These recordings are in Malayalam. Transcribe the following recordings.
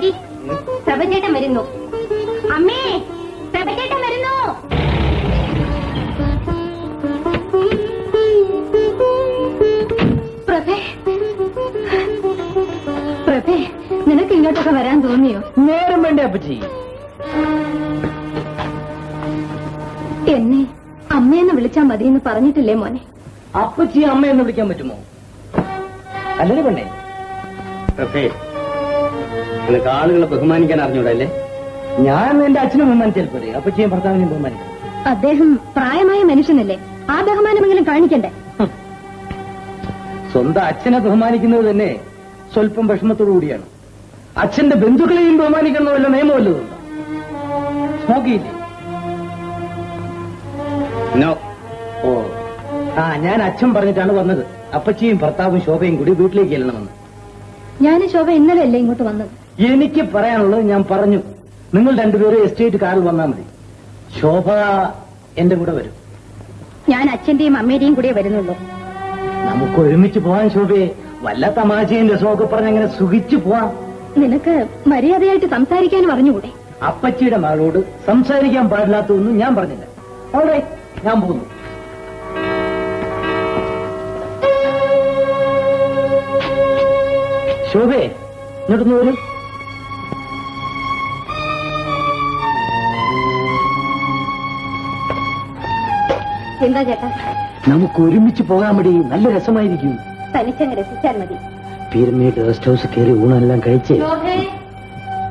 ഡാഡി, പ്രഭചേട്ടൻ വരുന്നു. അമ്മേ, പ്രഭചേട്ടൻ വരുന്നു. പ്രഭേ, പ്രഭേ, നിനക്ക് ഇങ്ങോട്ടൊക്കെ വരാൻ തോന്നിയോ? നേരം വേണ്ടേ അപ്പച്ചി? എന്നെ അമ്മയെന്ന് വിളിച്ചാ മതിയെന്ന് പറഞ്ഞിട്ടില്ലേ മോനെ? അപ്പച്ചി അമ്മയെന്ന് വിളിക്കാൻ പറ്റുമോ? അല്ലേ പെണ്ണേ? നിനക്ക് ആളുകളെ ബഹുമാനിക്കാൻ അറിഞ്ഞൂടല്ലേ? ഞാൻ എന്റെ അച്ഛനെ ബഹുമാനിച്ചാൽ പോരെ, അപ്പച്ചിയും ഭർത്താവിനെയും ബഹുമാനിക്കണം. അദ്ദേഹം പ്രായമായ മനുഷ്യനല്ലേ, ആ ബഹുമാനമെങ്കിലും കാണിക്കണ്ടേ? സ്വന്തം അച്ഛനെ ബഹുമാനിക്കുന്നത് തന്നെ സ്വല്പം വിഷമത്തോടു കൂടിയാണ്. അച്ഛന്റെ ബന്ധുക്കളെയും ബഹുമാനിക്കുന്ന വല്ല നിയമമല്ലതുണ്ടോ? നോക്കിയില്ലേ? ഓ, ഞാൻ അച്ഛൻ പറഞ്ഞിട്ടാണ് വന്നത്. അപ്പച്ചിയും ഭർത്താവും ശോഭയും കൂടി വീട്ടിലേക്ക് ചെല്ലണമെന്ന്. ഞാൻ ശോഭ ഇന്നലെയല്ലേ ഇങ്ങോട്ട് വന്നത്? എനിക്ക് പറയാനുള്ളത് ഞാൻ പറഞ്ഞു. നിങ്ങൾ രണ്ടുപേരും എസ്റ്റേറ്റ് കാറിൽ വന്നാൽ മതി. ശോഭ എന്റെ കൂടെ വരും. ഞാൻ അച്ഛന്റെയും അമ്മയുടെയും കൂടെ വരുന്നുള്ളൂ. നമുക്ക് ഒരുമിച്ച് പോവാൻ ശോഭയെ. വല്ല തമാശയും രസമൊക്കെ പറഞ്ഞങ്ങനെ സുഖിച്ചു പോവാം. നിനക്ക് മര്യാദയായിട്ട് സംസാരിക്കാൻ പറഞ്ഞുകൂടെ? അപ്പച്ചിയുടെ മകളോട് സംസാരിക്കാൻ പാടില്ലാത്തതൊന്നും ഞാൻ പറഞ്ഞില്ല. അവിടെ ഞാൻ പോകുന്നു. ശോഭേ, ഇങ്ങോട്ടൊന്ന് വരും. എന്താ ചേട്ടാ? നമുക്ക് ഒരുമിച്ച് പോകാൻ വേണ്ടി നല്ല രസമായിരിക്കും. തനിച്ചങ്ങ് രസിച്ചാൽ മതി. പിരമിഡ് റെസ്റ്റ് ഹൗസ് കയറി ഊണെല്ലാം കഴിച്ച്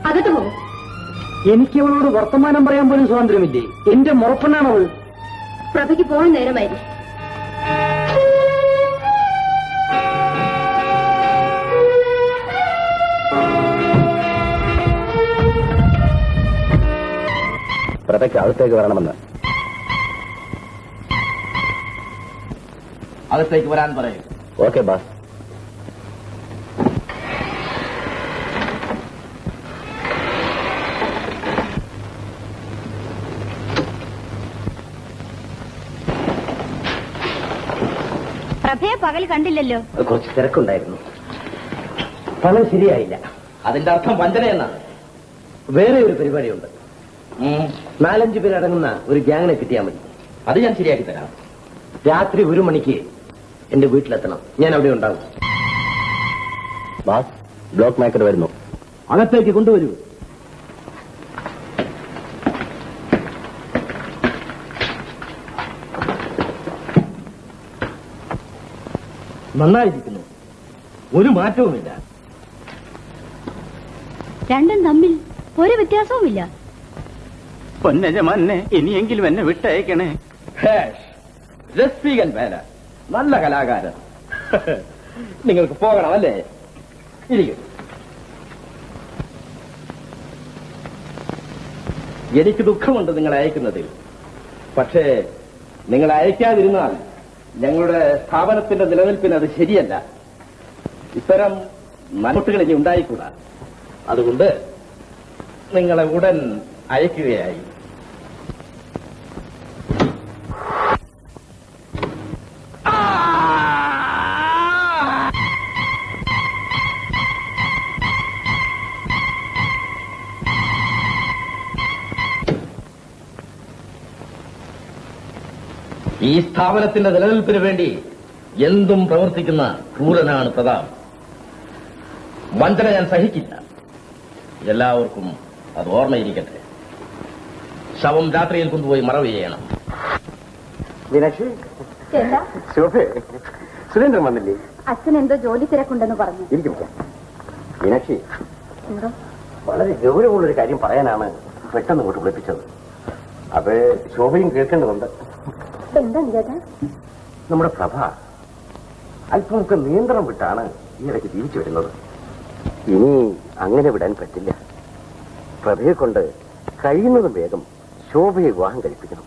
അകത്ത് പോകും. എനിക്ക് അവളോട് വർത്തമാനം പറയാൻ പോലും സ്വാതന്ത്ര്യമില്ലേ? എന്റെ മുറപ്പെണ്ണാണ് അവൾ. പ്രഭയ്ക്ക് പോകാൻ നേരമായില്ലേ? പ്രഭയ്ക്ക് അകത്തേക്ക് വരണമെന്ന്. അകത്തേക്ക് വരാൻ പറയും. Okay bass. പ്രഭയെ പകൽ കണ്ടില്ലല്ലോ. കുറച്ച് തിരക്കുണ്ടായിരുന്നു. പണം ശരിയായില്ല. അതിന്റെ അർത്ഥം വഞ്ചന എന്നാണ്. വേറെ ഒരു പരിപാടിയുണ്ട്. 4-5 പേരടങ്ങുന്ന ഒരു ഗ്യാങ്ങിനെ കിട്ടിയാൽ മതി. അത് ഞാൻ ശരിയാക്കി തരാം. രാത്രി 1 മണിക്ക് എന്റെ വീട്ടിലെത്തണം. ഞാൻ അവിടെ ഉണ്ടാവും. ബാസ്, ബ്ലോക്ക് മേക്കർ വരുന്നു. അകത്തേക്ക് കൊണ്ടുവരൂ. നന്നായിരിക്കുന്നു. ഒരു മാറ്റവുമില്ല. രണ്ടും തമ്മിൽ ഒരു വ്യത്യാസവുമില്ല. പൊന്നജമാനെ, ഇനിയെങ്കിലും എന്നെ വിട്ടയക്കണേ. രസികൻ വേല, നല്ല കലാകാരൻ. നിങ്ങൾക്ക് പോകണമല്ലേ? ഇരിക്കും. എനിക്ക് ദുഃഖമുണ്ട് നിങ്ങൾ അയക്കുന്നതിൽ. പക്ഷേ നിങ്ങൾ അയക്കാതിരുന്നാൽ ഞങ്ങളുടെ സ്ഥാപനത്തിന്റെ നിലനിൽപ്പിന് അത് ശരിയല്ല. ഇത്തരം നന്മകൾ ഇനി ഉണ്ടായിക്കൂടാ. അതുകൊണ്ട് നിങ്ങളെ ഉടൻ അയക്കുകയായി. ഈ സ്ഥാപനത്തിന്റെ നിലനിൽപ്പിന് വേണ്ടി എന്തും പ്രവർത്തിക്കുന്ന ക്രൂരനാണ് പ്രതാപ്. വഞ്ചന ഞാൻ സഹിക്കില്ല. എല്ലാവർക്കും അത് ഓർമ്മയിരിക്കട്ടെ. ശവം രാത്രിയിൽ കൊണ്ടുപോയി മറവ് ചെയ്യണം. മീനാക്ഷി, ശോഭേ, സുരേന്ദ്രൻ വന്നില്ലേ? അച്ഛൻ എന്തോ ജോലി തിരക്കുണ്ടെന്ന് പറഞ്ഞു. ഇരിക്കും. മീനാക്ഷി, വളരെ ഗൗരവമുള്ളൊരു കാര്യം പറയാനാണ് പെട്ടെന്ന് ഇങ്ങോട്ട് വിളിപ്പിച്ചത്. അത് ശോഭയും കേൾക്കേണ്ടതുണ്ട്. എന്താ ചേട്ടാ? നമ്മുടെ പ്രഭ അല്പമൊക്കെ നിയന്ത്രണം വിട്ടാണ് ഈ ഇടയ്ക്ക് ജീവിച്ചു വരുന്നത്. ഇനി അങ്ങനെ വിടാൻ പറ്റില്ല. പ്രഭയെ കൊണ്ട് കഴിയുന്നതും വേഗം ശോഭയെ വിവാഹം കഴിപ്പിക്കണം.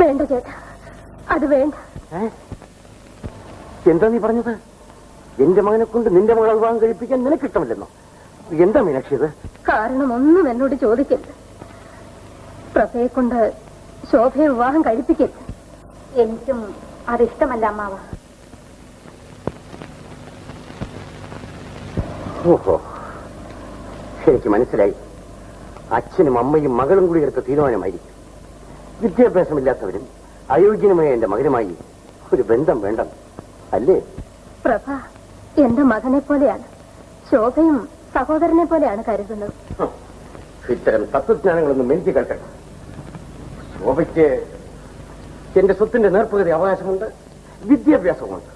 വേണ്ട ചേട്ടാ, അത് വേണ്ട. എന്താ നീ പറഞ്ഞത്? എന്റെ മകനെ കൊണ്ട് നിന്റെ മകളെ വിവാഹം കഴിപ്പിക്കാൻ നിനക്കിഷ്ടമില്ലെന്നോ? എന്താ മീനാക്ഷി ഇത്? കാരണം ഒന്നും എന്നോട് ചോദിക്കരുത്. പ്രഭയെ കൊണ്ട് ശോഭയെ വിവാഹം കഴിപ്പിക്കരുത്. എനിക്കും അതിഷ്ടമല്ല അമ്മാവ. ഓഹോ, എനിക്ക് മനസ്സിലായി. അച്ഛനും അമ്മയും മകളും കൂടി എടുത്ത തീരുമാനമായിരിക്കും. വിദ്യാഭ്യാസമില്ലാത്തവരും അയോഗ്യനുമായ എന്റെ മകനുമായി ഒരു ബന്ധം വേണ്ട, അല്ലേ? പ്രഭ എന്റെ മകനെ പോലെയാണ്, ശോഭയും സഹോദരനെ പോലെയാണ് കരുതുന്നത്. ഇത്തരം തത്വജ്ഞാനങ്ങളൊന്നും എനിക്ക് കേൾക്കണ്ട. ശോഭയ്ക്ക് എന്റെ സ്വത്തിന്റെ നേർപ്പകുതി അവകാശമുണ്ട്, വിദ്യാഭ്യാസമുണ്ട്.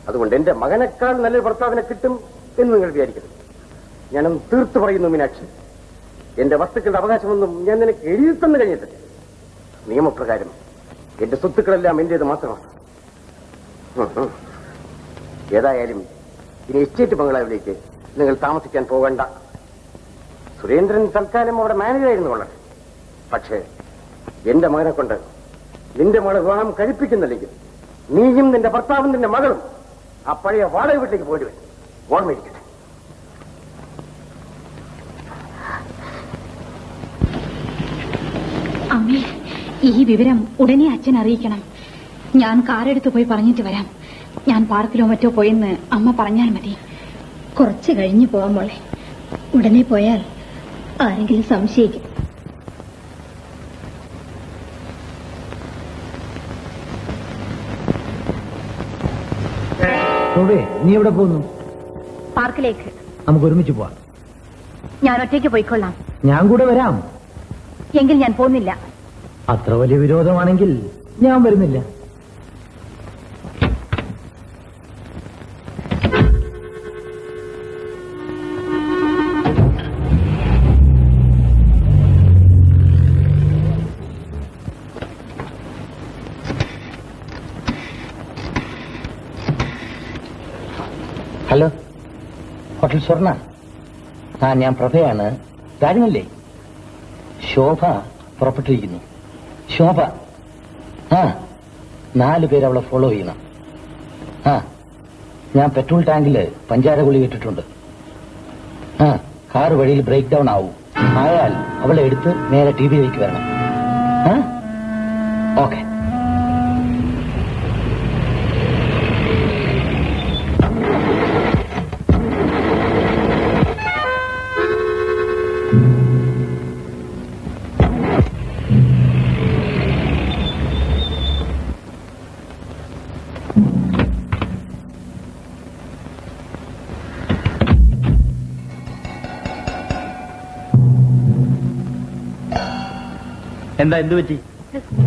അതുകൊണ്ട് എന്റെ മകനേക്കാൾ നല്ലൊരു ഭർത്താവിനെ കിട്ടും എന്ന് നിങ്ങൾ വിചാരിക്കണം. ഞാനൊന്ന് തീർത്തു പറയുന്നു മീനാക്ഷി, എന്റെ വസ്തുക്കളുടെ അവകാശമൊന്നും ഞാൻ നിനക്ക് എഴുതി തന്നു കഴിഞ്ഞിട്ടില്ല. നിയമപ്രകാരം എന്റെ സ്വത്തുക്കളെല്ലാം എന്റേത് മാത്രമാണ്. ഏതായാലും ഇനി എസ്റ്റേറ്റ് ബംഗ്ലാവിലേക്ക് നിങ്ങൾ താമസിക്കാൻ പോകണ്ട. സുരേന്ദ്രൻ തൽക്കാലം അവിടെ മാനേജറായിരുന്നു കൊള്ളട്ടെ. പക്ഷേ എന്റെ മകനെ കൊണ്ട് നിന്റെ മകളെ വിവാഹം കഴിപ്പിക്കുന്നില്ലെങ്കിൽ നീയും നിന്റെ ഭർത്താവും നിന്റെ മകളും ആ പഴയ വാടക വീട്ടിലേക്ക് പോയിട്ട് വരും. ഓർമ്മയിരിക്കട്ടെ. അമ്മേ, ഈ വിവരം ഉടനെ അച്ഛൻ അറിയിക്കണം. ഞാൻ കാറെടുത്ത് പോയി പറഞ്ഞിട്ട് വരാം. ഞാൻ പാർക്കിലോ മറ്റോ പോയെന്ന് അമ്മ പറഞ്ഞാൽ മതി. കുറച്ച് കഴിഞ്ഞു പോവാൻ മോളെ. ഉടനെ പോയാൽ ആരെങ്കിലും സംശയിക്കും. നീ എവിടെ പോകുന്നു? പാർക്കിലേക്ക്. നമുക്ക് ഒരുമിച്ച് പോവാം. ഞാൻ ഒറ്റയ്ക്ക് പോയിക്കൊള്ളാം. ഞാൻ കൂടെ വരാം. എങ്കിൽ ഞാൻ പോകുന്നില്ല. അത്ര വലിയ വിരോധമാണെങ്കിൽ ഞാൻ വരുന്നില്ല. ഹലോ, ഹോട്ടൽ സ്വർണ്ണ. ഞാൻ പ്രഭയാണ്. രാജനല്ലേ? ശോഭ പുറപ്പെട്ടിരിക്കുന്നു. ശോഭ 4 പേര് അവളെ ഫോളോ ചെയ്യണം. ഞാൻ പെട്രോൾ ടാങ്കില് പഞ്ചാര ഗുളി ഇട്ടിട്ടുണ്ട്. കാറ് വഴിയിൽ ബ്രേക്ക് ഡൗൺ ആവും. ആയാൽ അവളെ എടുത്ത് നേരെ ടിവിയിലേക്ക് വരണം. ഓക്കെ. എന്താ, എന്ത് പറ്റി?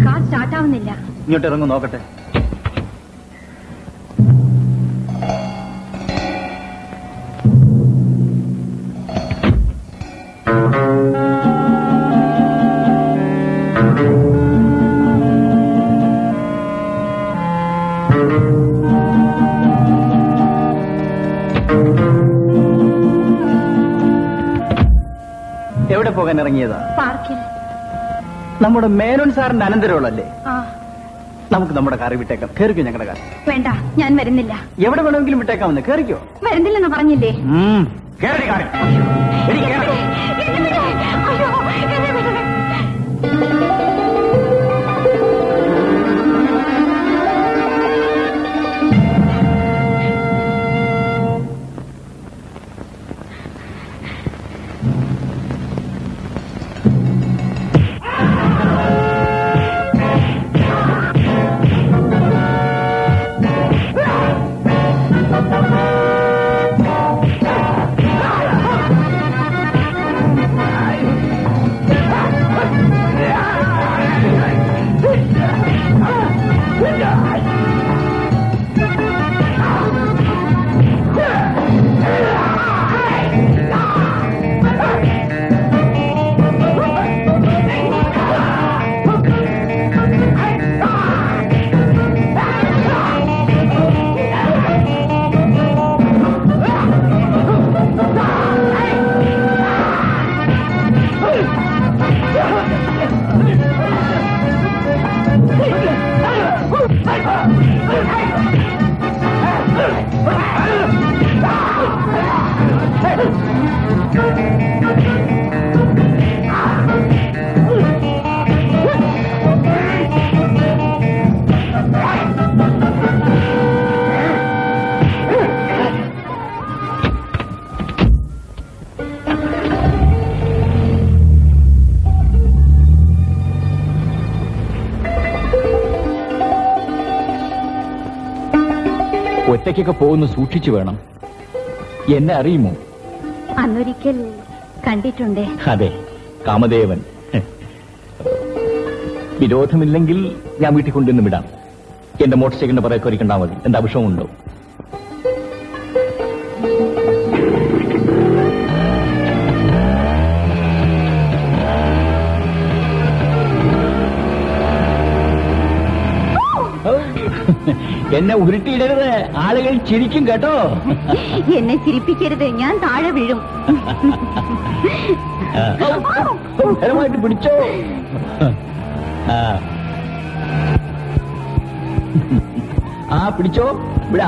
കാർ സ്റ്റാർട്ടാവുന്നില്ല. ഇങ്ങോട്ട് ഇറങ്ങും, നോക്കട്ടെ. എവിടെ പോകാൻ ഇറങ്ങിയതാ? പാർക്കിൽ. നമ്മുടെ മേനോൻ സാറിന്റെ അനന്തരമുള്ളല്ലേ? ആ, നമുക്ക് നമ്മുടെ കാറി വിട്ടേക്കാം. കേറിക്കോ ഞങ്ങളുടെ കാർ. വേണ്ട, ഞാൻ വരുന്നില്ല. എവിടെ വേണമെങ്കിലും വിട്ടേക്കാമെന്ന്. കേറിക്കോ. വരുന്നില്ലെന്ന് പറഞ്ഞില്ലേ? കേറി കാറി. ഒറ്റയ്ക്കൊക്കെ പോകുന്ന സൂക്ഷിച്ചു വേണം. എന്നെ അറിയുമോ? അന്നൊരിക്കൽ കണ്ടിട്ടുണ്ടേ. അതെ, കാമദേവൻ. വിരോധമില്ലെങ്കിൽ ഞാൻ വീട്ടിൽ കൊണ്ടുവന്ന് വിടാം. എന്റെ മോട്ടോർ സൈക്കിളിന്റെ പുറകെ കയറിക്കണ്ടാ മതി. എന്താ വിഷമമുണ്ടോ? എന്നെ ഉരുട്ടിയിടരുത്, ആളുകൾ ചിരിക്കും കേട്ടോ. എന്നെ ചിരിപ്പിക്കരുത്, ഞാൻ താഴെ വീഴും. ബലമായിട്ട് പിടിച്ചോ. ആ പിടിച്ചോ. ഇവിടെ